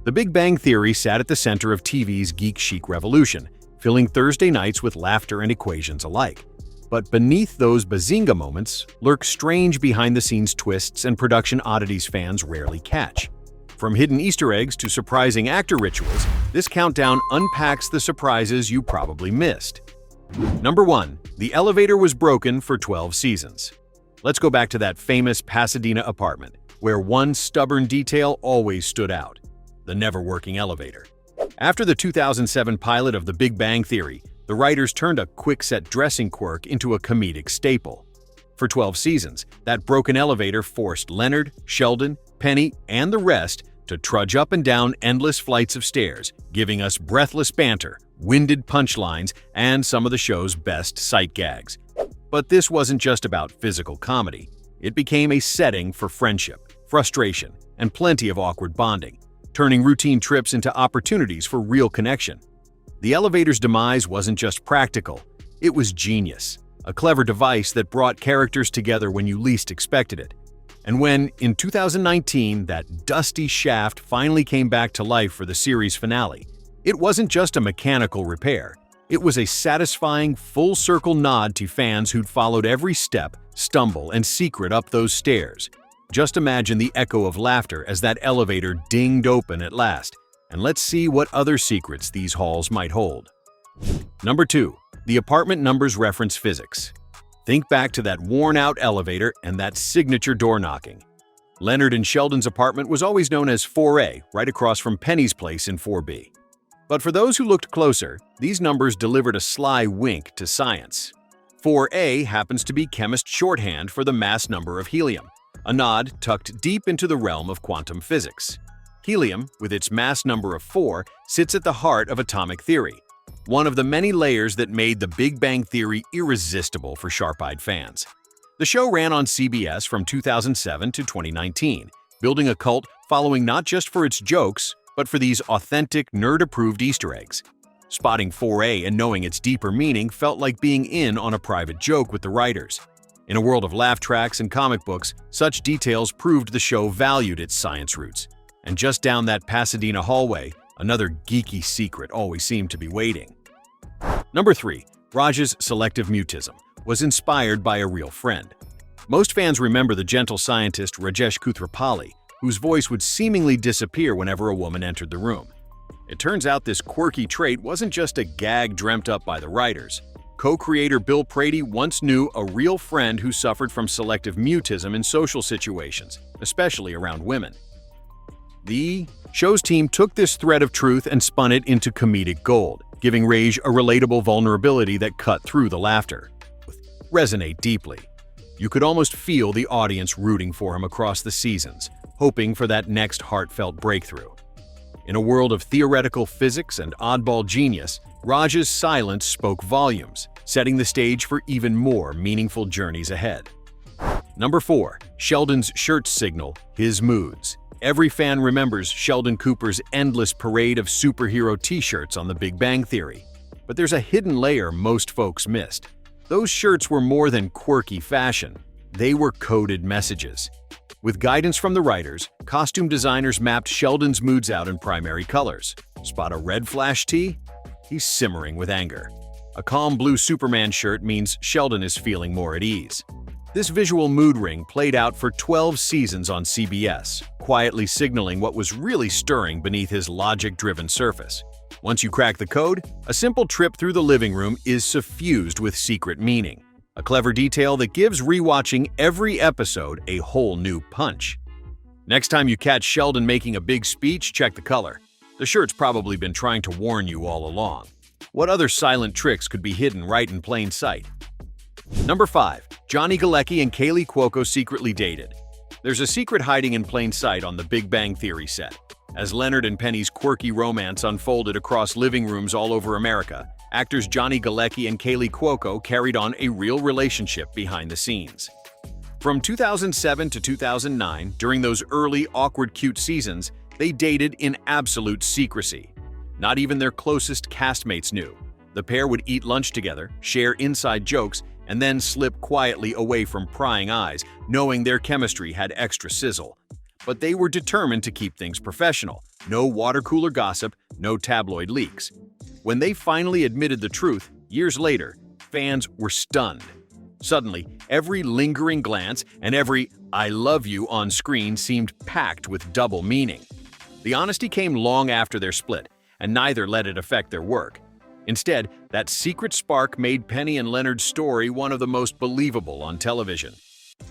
The Big Bang Theory sat at the center of TV's geek-chic revolution, filling Thursday nights with laughter and equations alike. But beneath those bazinga moments lurk strange behind-the-scenes twists and production oddities fans rarely catch. From hidden Easter eggs to surprising actor rituals, this countdown unpacks the surprises you probably missed. Number 1. The elevator was broken for 12 seasons. Let's go back to that famous Pasadena apartment, where one stubborn detail always stood out: the never-working elevator. After the 2007 pilot of The Big Bang Theory, the writers turned a quick-set dressing quirk into a comedic staple. For 12 seasons, that broken elevator forced Leonard, Sheldon, Penny, and the rest to trudge up and down endless flights of stairs, giving us breathless banter, winded punchlines, and some of the show's best sight gags. But this wasn't just about physical comedy. It became a setting for friendship, frustration, and plenty of awkward bonding, turning routine trips into opportunities for real connection. The elevator's demise wasn't just practical, it was genius, a clever device that brought characters together when you least expected it. And when, in 2019, that dusty shaft finally came back to life for the series finale, it wasn't just a mechanical repair. It was a satisfying, full-circle nod to fans who'd followed every step, stumble, and secret up those stairs. Just imagine the echo of laughter as that elevator dinged open at last, and let's see what other secrets these halls might hold. Number 2. The apartment numbers reference physics. Think back to that worn-out elevator and that signature door knocking. Leonard and Sheldon's apartment was always known as 4A, right across from Penny's place in 4B. But for those who looked closer, these numbers delivered a sly wink to science. 4A happens to be chemist shorthand for the mass number of helium, a nod tucked deep into the realm of quantum physics. Helium, with its mass number of 4, sits at the heart of atomic theory, one of the many layers that made The Big Bang Theory irresistible for sharp-eyed fans. The show ran on CBS from 2007 to 2019, building a cult following not just for its jokes, but for these authentic, nerd-approved Easter eggs. Spotting 4A and knowing its deeper meaning felt like being in on a private joke with the writers. In a world of laugh tracks and comic books, such details proved the show valued its science roots. And just down that Pasadena hallway, another geeky secret always seemed to be waiting. Number 3. Raj's selective mutism was inspired by a real friend. Most fans remember the gentle scientist Rajesh Kuthrapali, whose voice would seemingly disappear whenever a woman entered the room. It turns out this quirky trait wasn't just a gag dreamt up by the writers. Co-creator Bill Prady once knew a real friend who suffered from selective mutism in social situations, especially around women. The show's team took this thread of truth and spun it into comedic gold, giving Raj a relatable vulnerability that cut through the laughter. Resonate deeply. You could almost feel the audience rooting for him across the seasons, hoping for that next heartfelt breakthrough. In a world of theoretical physics and oddball genius, Raj's silence spoke volumes, setting the stage for even more meaningful journeys ahead. Number 4. Sheldon's shirts signal his moods. Every fan remembers Sheldon Cooper's endless parade of superhero t-shirts on The Big Bang Theory. But there's a hidden layer most folks missed. Those shirts were more than quirky fashion. They were coded messages. With guidance from the writers, costume designers mapped Sheldon's moods out in primary colors. Spot a red flash tee? He's simmering with anger. A calm blue Superman shirt means Sheldon is feeling more at ease. This visual mood ring played out for 12 seasons on CBS, quietly signaling what was really stirring beneath his logic-driven surface. Once you crack the code, a simple trip through the living room is suffused with secret meaning. A clever detail that gives rewatching every episode a whole new punch. Next time you catch Sheldon making a big speech, check the color. The shirt's probably been trying to warn you all along. What other silent tricks could be hidden right in plain sight? Number 5. Johnny Galecki and Kaley Cuoco secretly dated. There's a secret hiding in plain sight on the Big Bang Theory set. As Leonard and Penny's quirky romance unfolded across living rooms all over America, actors Johnny Galecki and Kaley Cuoco carried on a real relationship behind the scenes. From 2007 to 2009, during those early, awkward, cute seasons, they dated in absolute secrecy. Not even their closest castmates knew. The pair would eat lunch together, share inside jokes, and then slip quietly away from prying eyes, knowing their chemistry had extra sizzle. but they were determined to keep things professional. No water cooler gossip, no tabloid leaks. When they finally admitted the truth, years later, fans were stunned. Suddenly, every lingering glance and every "I love you" on screen seemed packed with double meaning. The honesty came long after their split, and neither let it affect their work. Instead, that secret spark made Penny and Leonard's story one of the most believable on television.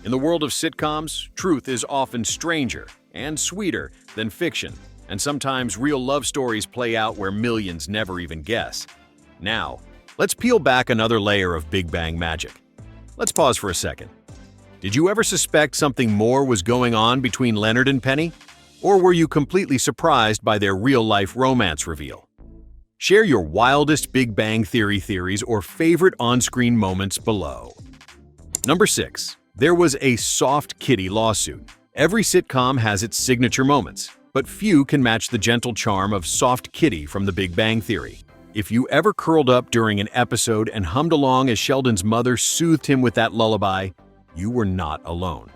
In the world of sitcoms, truth is often stranger and sweeter than fiction, and sometimes real love stories play out where millions never even guess. Now, let's peel back another layer of Big Bang magic. Let's pause for a second. Did you ever suspect something more was going on between Leonard and Penny? Or were you completely surprised by their real-life romance reveal? Share your wildest Big Bang Theory theories or favorite on-screen moments below. Number 6. There was a soft kitty lawsuit. Every sitcom has its signature moments, but few can match the gentle charm of Soft Kitty from The Big Bang Theory. If you ever curled up during an episode and hummed along as Sheldon's mother soothed him with that lullaby, you were not alone.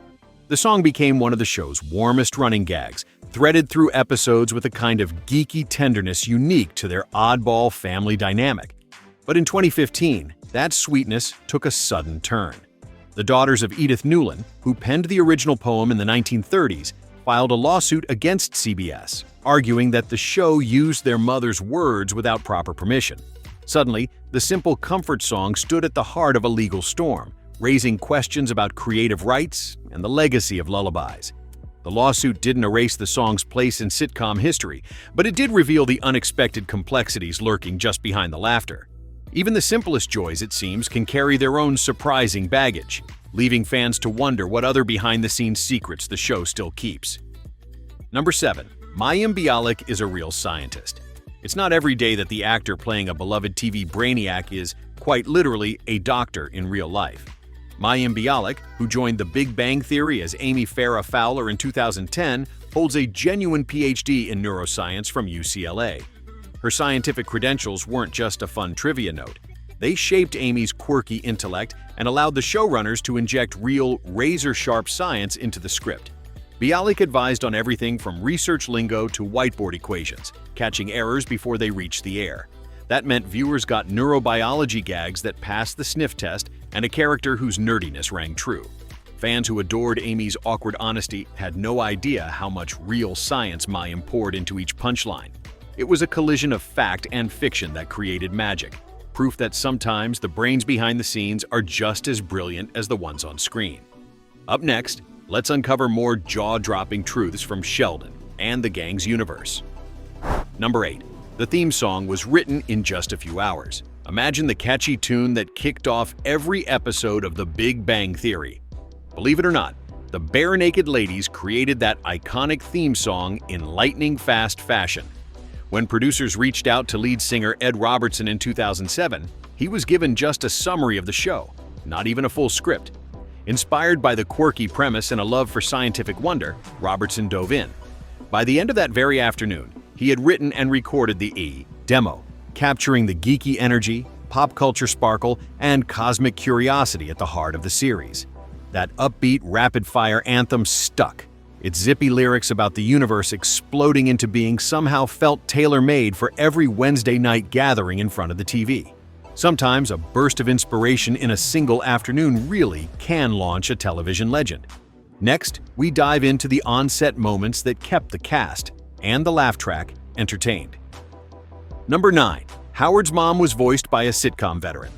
The song became one of the show's warmest running gags, threaded through episodes with a kind of geeky tenderness unique to their oddball family dynamic. But in 2015, that sweetness took a sudden turn. The daughters of Edith Newlin, who penned the original poem in the 1930s, filed a lawsuit against CBS, arguing that the show used their mother's words without proper permission. Suddenly, the simple comfort song stood at the heart of a legal storm, raising questions about creative rights and the legacy of lullabies. The lawsuit didn't erase the song's place in sitcom history, but it did reveal the unexpected complexities lurking just behind the laughter. Even the simplest joys, it seems, can carry their own surprising baggage, leaving fans to wonder what other behind-the-scenes secrets the show still keeps. Number 7. Mayim Bialik is a real scientist. It's not every day that the actor playing a beloved TV brainiac is, quite literally, a doctor in real life. Mayim Bialik, who joined The Big Bang Theory as Amy Farrah Fowler in 2010, holds a genuine PhD in neuroscience from UCLA. Her scientific credentials weren't just a fun trivia note. They shaped Amy's quirky intellect and allowed the showrunners to inject real, razor-sharp science into the script. Bialik advised on everything from research lingo to whiteboard equations, catching errors before they reached the air. That meant viewers got neurobiology gags that passed the sniff test and a character whose nerdiness rang true. Fans who adored Amy's awkward honesty had no idea how much real science Mayim poured into each punchline. It was a collision of fact and fiction that created magic, proof that sometimes the brains behind the scenes are just as brilliant as the ones on screen. Up next, let's uncover more jaw-dropping truths from Sheldon and the gang's universe. Number 8. The theme song was written in just a few hours. Imagine the catchy tune that kicked off every episode of The Big Bang Theory. Believe it or not, the Bare Naked Ladies created that iconic theme song in lightning-fast fashion. When producers reached out to lead singer Ed Robertson in 2007, he was given just a summary of the show, not even a full script. Inspired by the quirky premise and a love for scientific wonder, Robertson dove in. By the end of that very afternoon, he had written and recorded the demo, capturing the geeky energy, pop culture sparkle, and cosmic curiosity at the heart of the series. That upbeat, rapid-fire anthem stuck. Its zippy lyrics about the universe exploding into being somehow felt tailor-made for every Wednesday night gathering in front of the TV. Sometimes a burst of inspiration in a single afternoon really can launch a television legend. Next, we dive into the on-set moments that kept the cast and the laugh track entertained. Number 9. Howard's mom was voiced by a sitcom veteran.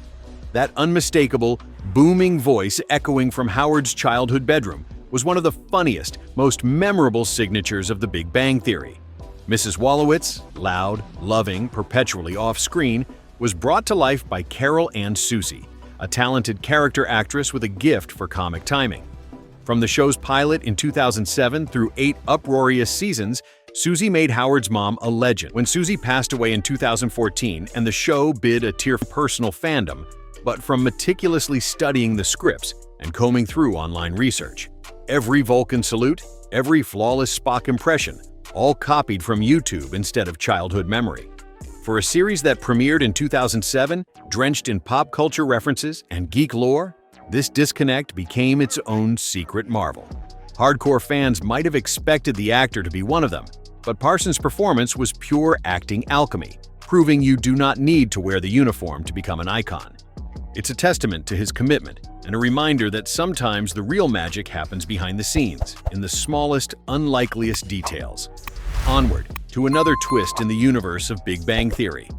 That unmistakable, booming voice echoing from Howard's childhood bedroom was one of the funniest, most memorable signatures of The Big Bang Theory. Mrs. Wolowitz, loud, loving, perpetually off-screen, was brought to life by Carol Ann Susie, a talented character actress with a gift for comic timing. From the show's pilot in 2007 through 8 uproarious seasons, Susie made Howard's mom a legend. When Susie passed away in 2014 and the show bid a tear of personal fandom, but from meticulously studying the scripts and combing through online research. Every Vulcan salute, every flawless Spock impression, all copied from YouTube instead of childhood memory. For a series that premiered in 2007, drenched in pop culture references and geek lore, this disconnect became its own secret marvel. Hardcore fans might have expected the actor to be one of them, but Parsons' performance was pure acting alchemy, proving you do not need to wear the uniform to become an icon. It's a testament to his commitment and a reminder that sometimes the real magic happens behind the scenes, in the smallest, unlikeliest details. Onward to another twist in the universe of Big Bang Theory.